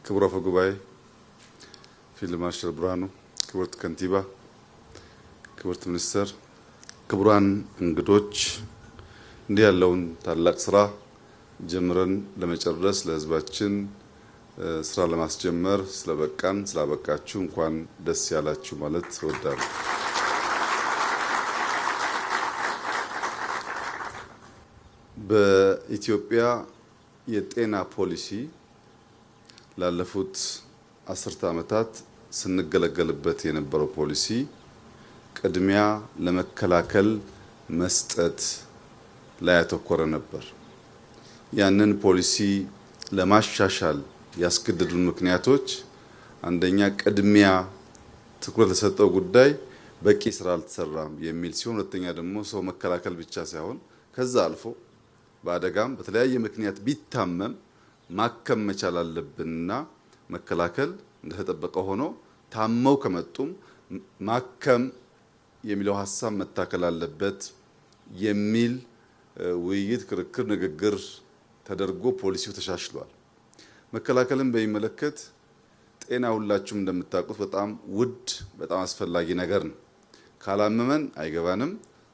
ክቡር አፈ ጉባኤ ፊልድ ማርሻል ብርሃኑ፣ ክቡርት ከንቲባ፣ ክቡርት ሚኒስትር፣ ክቡራን እንግዶች፣ እንዲህ ያለውን ታላቅ ስራ ጀምረን ለመጨረስ ለህዝባችን ስራ ለማስጀመር ስለበቃን ስላበቃችሁ እንኳን ደስ ያላችሁ ማለት እወዳለሁ። በኢትዮጵያ የጤና ፖሊሲ ላለፉት 10 ዓመታት ስንገለገልበት የነበረው ፖሊሲ ቅድሚያ ለመከላከል መስጠት ላይ ያተኮረ ነበር። ያንን ፖሊሲ ለማሻሻል ያስገደዱን ምክንያቶች አንደኛ ቅድሚያ ትኩረት ለሰጠው ጉዳይ በቂ ስራ አልተሰራም የሚል ሲሆን፣ ሁለተኛ ደግሞ ሰው መከላከል ብቻ ሳይሆን ከዛ አልፎ በአደጋም በተለያየ ምክንያት ቢታመም ማከም መቻል አለብንና መከላከል እንደተጠበቀ ሆኖ ታመው ከመጡም ማከም የሚለው ሐሳብ መታከል አለበት የሚል ውይይት፣ ክርክር፣ ንግግር ተደርጎ ፖሊሲው ተሻሽሏል። መከላከልን በሚመለከት ጤና ሁላችሁም እንደምታውቁት በጣም ውድ፣ በጣም አስፈላጊ ነገር ነው። ካላመመን አይገባንም።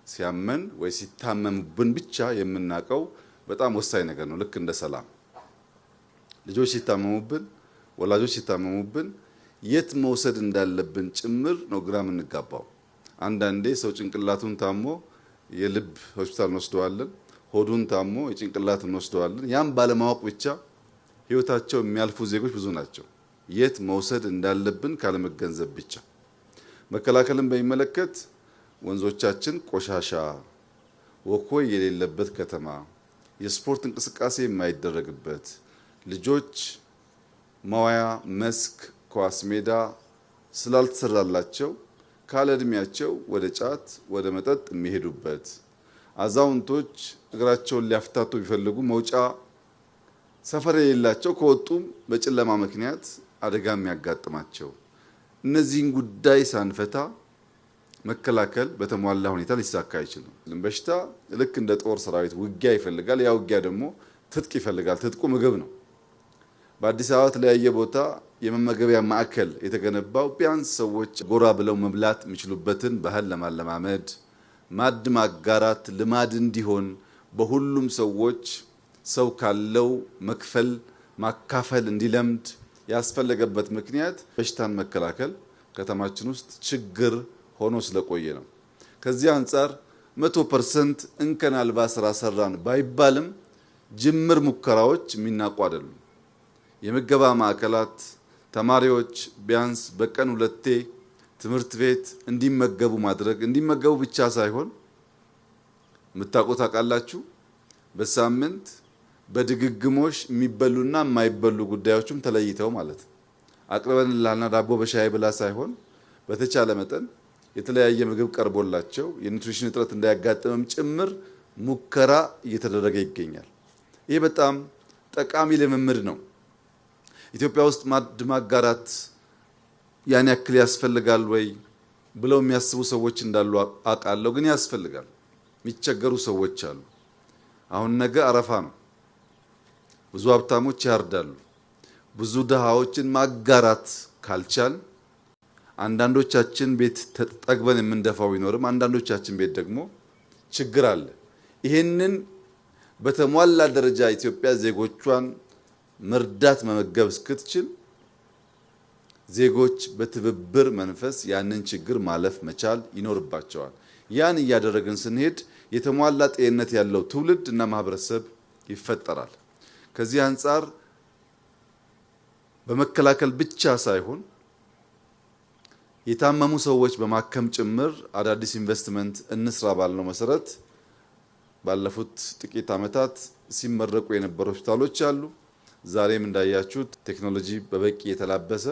ሲያመን ወይ ሲታመምብን ብቻ የምናውቀው በጣም ወሳኝ ነገር ነው። ልክ እንደ ሰላም ልጆች ሲታመሙብን፣ ወላጆች ሲታመሙብን የት መውሰድ እንዳለብን ጭምር ነው ግራ የምንጋባው። አንዳንዴ ሰው ጭንቅላቱን ታሞ የልብ ሆስፒታል እንወስደዋለን፣ ሆዱን ታሞ የጭንቅላት እንወስደዋለን። ያም ባለማወቅ ብቻ ህይወታቸው የሚያልፉ ዜጎች ብዙ ናቸው። የት መውሰድ እንዳለብን ካለመገንዘብ ብቻ። መከላከልን በሚመለከት ወንዞቻችን ቆሻሻ፣ ወኮይ የሌለበት ከተማ፣ የስፖርት እንቅስቃሴ የማይደረግበት፣ ልጆች መዋያ መስክ፣ ኳስ ሜዳ ስላልተሰራላቸው ካለ እድሜያቸው ወደ ጫት ወደ መጠጥ የሚሄዱበት፣ አዛውንቶች እግራቸውን ሊያፍታቱ ቢፈልጉ መውጫ ሰፈር የሌላቸው ከወጡም በጨለማ ምክንያት አደጋ የሚያጋጥማቸው፣ እነዚህን ጉዳይ ሳንፈታ መከላከል በተሟላ ሁኔታ ሊሳካ አይችልም። በሽታ ልክ እንደ ጦር ሰራዊት ውጊያ ይፈልጋል። ያ ውጊያ ደግሞ ትጥቅ ይፈልጋል። ትጥቁ ምግብ ነው። በአዲስ አበባ የተለያየ ቦታ የመመገቢያ ማዕከል የተገነባው ቢያንስ ሰዎች ጎራ ብለው መብላት የሚችሉበትን ባህል ለማለማመድ፣ ማዕድ ማጋራት ልማድ እንዲሆን፣ በሁሉም ሰዎች ሰው ካለው መክፈል ማካፈል እንዲለምድ ያስፈለገበት ምክንያት በሽታን መከላከል ከተማችን ውስጥ ችግር ሆኖ ስለቆየ ነው። ከዚህ አንጻር 100% እንከን አልባ ስራ ሰራን ባይባልም ጅምር ሙከራዎች የሚናቁ አይደሉም። የምገባ ማዕከላት ተማሪዎች ቢያንስ በቀን 2 ትምህርት ቤት እንዲመገቡ ማድረግ፣ እንዲመገቡ ብቻ ሳይሆን የምታውቁት አቃላችሁ በሳምንት በድግግሞሽ የሚበሉና የማይበሉ ጉዳዮችም ተለይተው ማለት አቅርበንላልና ዳቦ በሻይ ብላ ሳይሆን በተቻለ መጠን የተለያየ ምግብ ቀርቦላቸው የኒውትሪሽን እጥረት እንዳያጋጥምም ጭምር ሙከራ እየተደረገ ይገኛል። ይህ በጣም ጠቃሚ ልምምድ ነው። ኢትዮጵያ ውስጥ ማዕድ ማጋራት ያን ያክል ያስፈልጋል ወይ ብለው የሚያስቡ ሰዎች እንዳሉ አውቃለሁ። ግን ያስፈልጋል። የሚቸገሩ ሰዎች አሉ። አሁን ነገ አረፋ ነው። ብዙ ሀብታሞች ያርዳሉ። ብዙ ድሃዎችን ማጋራት ካልቻል አንዳንዶቻችን ቤት ተጠግበን የምንደፋው ቢኖርም አንዳንዶቻችን ቤት ደግሞ ችግር አለ። ይሄንን በተሟላ ደረጃ ኢትዮጵያ ዜጎቿን መርዳት መመገብ እስክትችል ዜጎች በትብብር መንፈስ ያንን ችግር ማለፍ መቻል ይኖርባቸዋል። ያን እያደረግን ስንሄድ የተሟላ ጤንነት ያለው ትውልድ እና ማህበረሰብ ይፈጠራል። ከዚህ አንጻር በመከላከል ብቻ ሳይሆን የታመሙ ሰዎች በማከም ጭምር አዳዲስ ኢንቨስትመንት እንስራ ባልነው መሰረት ባለፉት ጥቂት ዓመታት ሲመረቁ የነበሩ ሆስፒታሎች አሉ። ዛሬም እንዳያችሁት ቴክኖሎጂ በበቂ የተላበሰ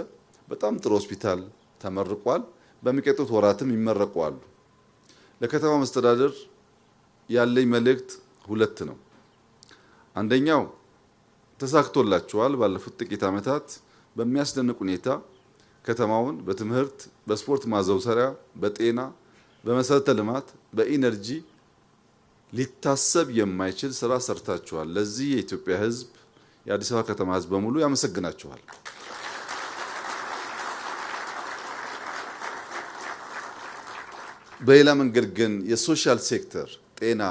በጣም ጥሩ ሆስፒታል ተመርቋል። በሚቀጥሉት ወራትም ይመረቁ። ለከተማ መስተዳደር ያለኝ መልእክት 2 ነው። አንደኛው ተሳክቶላችኋል። ባለፉት ጥቂት ዓመታት በሚያስደንቅ ሁኔታ ከተማውን በትምህርት፣ በስፖርት ማዘውተሪያ፣ በጤና፣ በመሰረተ ልማት፣ በኢነርጂ ሊታሰብ የማይችል ስራ ሰርታችኋል። ለዚህ የኢትዮጵያ ሕዝብ የአዲስ አበባ ከተማ ሕዝብ በሙሉ ያመሰግናችኋል። በሌላ መንገድ ግን የሶሻል ሴክተር ጤና፣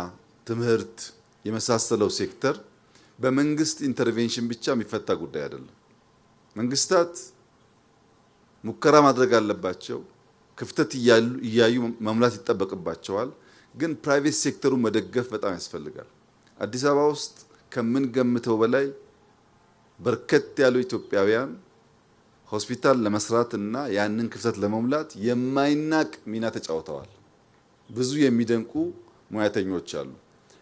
ትምህርት የመሳሰለው ሴክተር በመንግስት ኢንተርቬንሽን ብቻ የሚፈታ ጉዳይ አይደለም። መንግስታት ሙከራ ማድረግ አለባቸው። ክፍተት እያዩ መሙላት ይጠበቅባቸዋል። ግን ፕራይቬት ሴክተሩን መደገፍ በጣም ያስፈልጋል። አዲስ አበባ ውስጥ ከምንገምተው በላይ በርከት ያሉ ኢትዮጵያውያን ሆስፒታል ለመስራት እና ያንን ክፍተት ለመሙላት የማይናቅ ሚና ተጫውተዋል። ብዙ የሚደንቁ ሙያተኞች አሉ።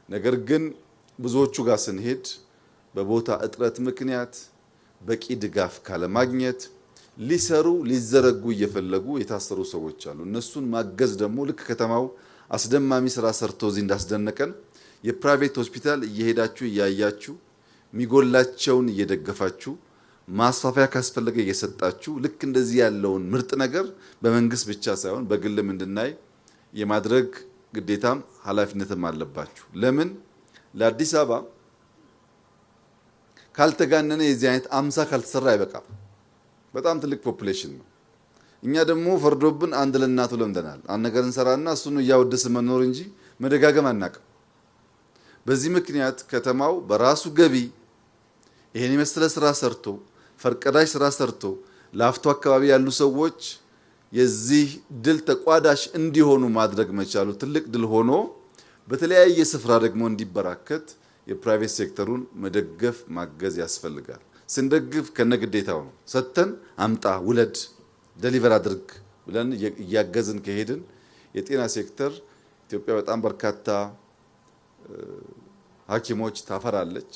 ነገር ግን ብዙዎቹ ጋር ስንሄድ በቦታ እጥረት ምክንያት በቂ ድጋፍ ካለማግኘት ሊሰሩ ሊዘረጉ እየፈለጉ የታሰሩ ሰዎች አሉ። እነሱን ማገዝ ደግሞ ልክ ከተማው አስደማሚ ስራ ሰርቶ እዚህ እንዳስደነቀን የፕራይቬት ሆስፒታል እየሄዳችሁ እያያችሁ ሚጎላቸውን እየደገፋችሁ ማስፋፊያ ካስፈለገ እየሰጣችሁ ልክ እንደዚህ ያለውን ምርጥ ነገር በመንግስት ብቻ ሳይሆን በግልም እንድናይ የማድረግ ግዴታም ኃላፊነትም አለባችሁ። ለምን ለአዲስ አበባ ካልተጋነነ የዚህ አይነት 50 ካልተሰራ አይበቃም። በጣም ትልቅ ፖፑሌሽን ነው። እኛ ደግሞ ፈርዶብን አንድ ለእናቱ ለምደናል። አንድ ነገር እንሰራና እሱን እያወደስ መኖር እንጂ መደጋገም አናቅም። በዚህ ምክንያት ከተማው በራሱ ገቢ ይሄን የመሰለ ስራ ሰርቶ ፈርቀዳሽ ስራ ሰርቶ ላፍቶ አካባቢ ያሉ ሰዎች የዚህ ድል ተቋዳሽ እንዲሆኑ ማድረግ መቻሉ ትልቅ ድል ሆኖ በተለያየ ስፍራ ደግሞ እንዲበራከት የፕራይቬት ሴክተሩን መደገፍ ማገዝ ያስፈልጋል። ስንደግፍ ከነግዴታው ነው። ሰተን አምጣ፣ ውለድ፣ ዴሊቨር አድርግ ብለን እያገዝን ከሄድን የጤና ሴክተር ኢትዮጵያ በጣም በርካታ ሐኪሞች ታፈራለች፣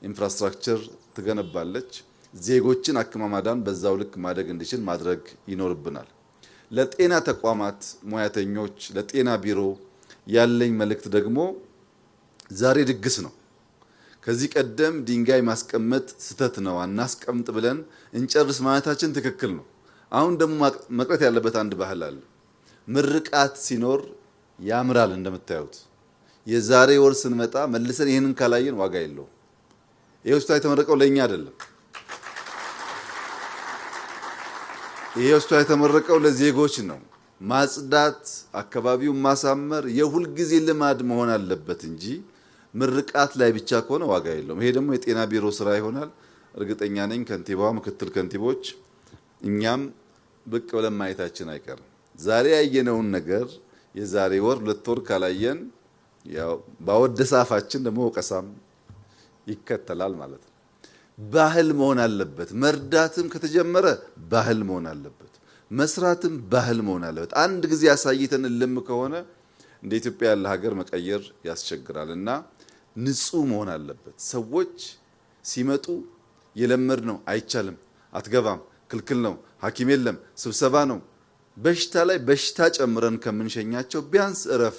ኢንፍራስትራክቸር ትገነባለች። ዜጎችን አክማ ማዳን በዛው ልክ ማደግ እንዲችል ማድረግ ይኖርብናል። ለጤና ተቋማት ሙያተኞች፣ ለጤና ቢሮ ያለኝ መልእክት ደግሞ ዛሬ ድግስ ነው። ከዚህ ቀደም ድንጋይ ማስቀመጥ ስተት ነው፣ አናስቀምጥ ብለን እንጨርስ ማለታችን ትክክል ነው። አሁን ደግሞ መቅረት ያለበት አንድ ባህል አለ። ምርቃት ሲኖር ያምራል። እንደምታዩት የዛሬ ወር ስንመጣ መልሰን ይህንን ካላየን ዋጋ የለውም። ይሄ ሆስፒታል የተመረቀው ለኛ አይደለም። ይሄ ሆስፒታል የተመረቀው ለዜጎች ነው። ማጽዳት፣ አካባቢውን ማሳመር የሁል ጊዜ ልማድ መሆን አለበት እንጂ ምርቃት ላይ ብቻ ከሆነ ዋጋ የለውም። ይሄ ደግሞ የጤና ቢሮ ስራ ይሆናል። እርግጠኛ ነኝ ከንቲባዋ፣ ምክትል ከንቲቦች እኛም ብቅ ብለን ማየታችን አይቀርም። ዛሬ ያየነውን ነገር የዛሬ ወር 2 ወር ካላየን ያው ባወደሰ አፋችን ደግሞ ወቀሳም ይከተላል ማለት ነው። ባህል መሆን አለበት። መርዳትም ከተጀመረ ባህል መሆን አለበት። መስራትም ባህል መሆን አለበት። አንድ ጊዜ ያሳይተን ልም ከሆነ እንደ ኢትዮጵያ ያለ ሀገር መቀየር ያስቸግራልና ንጹህ መሆን አለበት። ሰዎች ሲመጡ የለመድ ነው አይቻልም፣ አትገባም፣ ክልክል ነው፣ ሐኪም የለም፣ ስብሰባ ነው፣ በሽታ ላይ በሽታ ጨምረን ከምንሸኛቸው ቢያንስ እረፍ፣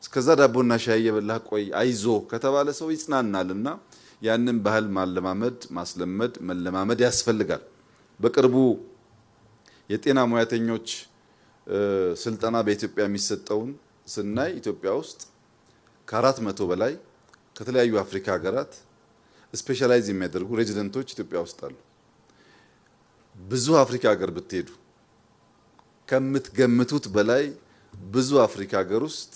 እስከዛ ዳቦና ሻይ የበላህ ቆይ፣ አይዞ ከተባለ ሰው ይጽናናልና ያንን ባህል ማለማመድ፣ ማስለመድ፣ መለማመድ ያስፈልጋል። በቅርቡ የጤና ሙያተኞች ስልጠና በኢትዮጵያ የሚሰጠውን ስናይ ኢትዮጵያ ውስጥ ከ400 በላይ ከተለያዩ አፍሪካ ሀገራት ስፔሻላይዝ የሚያደርጉ ሬዚደንቶች ኢትዮጵያ ውስጥ አሉ። ብዙ አፍሪካ ሀገር ብትሄዱ ከምትገምቱት በላይ ብዙ አፍሪካ ሀገር ውስጥ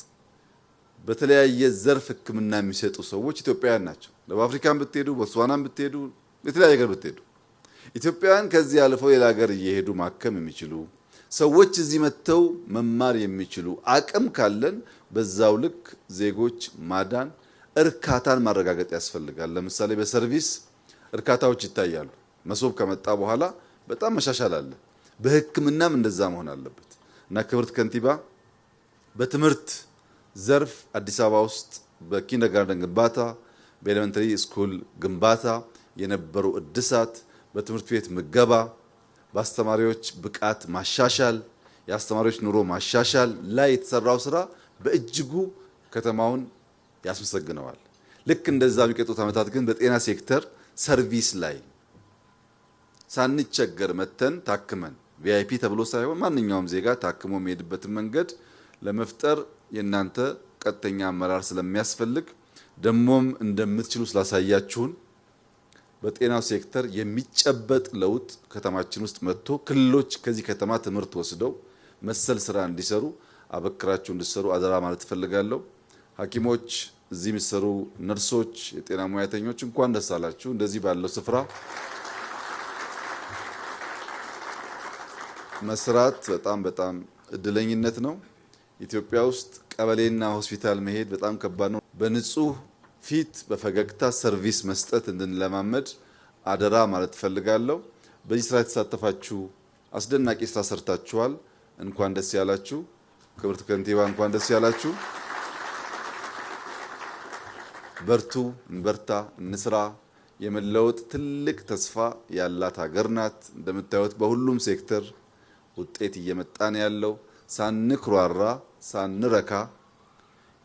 በተለያየ ዘርፍ ሕክምና የሚሰጡ ሰዎች ኢትዮጵያውያን ናቸው። ደቡብ አፍሪካን ብትሄዱ፣ ቦትስዋናን ብትሄዱ፣ የተለያየ ሀገር ብትሄዱ ኢትዮጵያውያን ከዚህ አልፈው ሌላ ሀገር እየሄዱ ማከም የሚችሉ ሰዎች እዚህ መጥተው መማር የሚችሉ አቅም ካለን በዛው ልክ ዜጎች ማዳን፣ እርካታን ማረጋገጥ ያስፈልጋል። ለምሳሌ በሰርቪስ እርካታዎች ይታያሉ። መሶብ ከመጣ በኋላ በጣም መሻሻል አለ። በሕክምናም እንደዛ መሆን አለበት እና ክብርት ከንቲባ በትምህርት ዘርፍ አዲስ አበባ ውስጥ በኪንደርጋርተን ግንባታ፣ በኤሌመንተሪ ስኩል ግንባታ የነበሩ እድሳት፣ በትምህርት ቤት ምገባ፣ በአስተማሪዎች ብቃት ማሻሻል፣ የአስተማሪዎች ኑሮ ማሻሻል ላይ የተሰራው ስራ በእጅጉ ከተማውን ያስመሰግነዋል። ልክ እንደዛ የሚቀጥሉት ዓመታት ግን በጤና ሴክተር ሰርቪስ ላይ ሳንቸገር መተን ታክመን ቪአይፒ ተብሎ ሳይሆን ማንኛውም ዜጋ ታክሞ የሚሄድበትን መንገድ ለመፍጠር የእናንተ ቀጥተኛ አመራር ስለሚያስፈልግ ደሞም እንደምትችሉ ስላሳያችሁን በጤናው ሴክተር የሚጨበጥ ለውጥ ከተማችን ውስጥ መጥቶ ክልሎች ከዚህ ከተማ ትምህርት ወስደው መሰል ስራ እንዲሰሩ አበክራችሁ እንዲሰሩ አደራ ማለት እፈልጋለሁ። ሐኪሞች፣ እዚህ የሚሰሩ ነርሶች፣ የጤና ሙያተኞች እንኳን ደስ አላችሁ። እንደዚህ ባለው ስፍራ መስራት በጣም እድለኝነት ነው። ኢትዮጵያ ውስጥ ቀበሌና ሆስፒታል መሄድ በጣም ከባድ ነው። በንጹህ ፊት በፈገግታ ሰርቪስ መስጠት እንድንለማመድ አደራ ማለት እፈልጋለሁ። በዚህ ስራ የተሳተፋችሁ አስደናቂ ስራ ሰርታችኋል። እንኳን ደስ ያላችሁ። ክብርት ከንቲባ እንኳን ደስ ያላችሁ። በርቱ፣ እንበርታ፣ እንስራ። የመለወጥ ትልቅ ተስፋ ያላት ሀገር ናት። እንደምታዩት በሁሉም ሴክተር ውጤት እየመጣን ያለው ሳንኩራራ ሳንረካ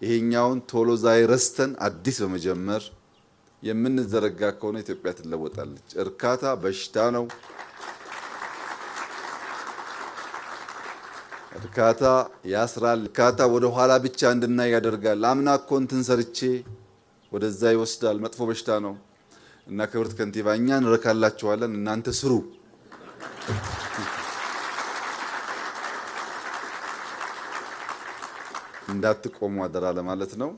ይሄኛውን ቶሎ ዛይ ረስተን አዲስ በመጀመር የምንዘረጋ ከሆነ ኢትዮጵያ ትለወጣለች። እርካታ በሽታ ነው። እርካታ ያስራል። እርካታ ወደ ኋላ ብቻ እንድናይ ያደርጋል። አምና እኮ እንትን ሰርቼ ወደዛ ይወስዳል። መጥፎ በሽታ ነው እና ክብርት ከንቲባ እኛ እንረካላችኋለን፣ እናንተ ስሩ። እንዳትቆሙ አደራ ለማለት ነው።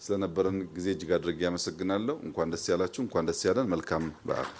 ስለነበረን ጊዜ እጅግ አድርጌ ያመሰግናለሁ። እንኳን ደስ ያላችሁ፣ እንኳን ደስ ያለን። መልካም በዓል።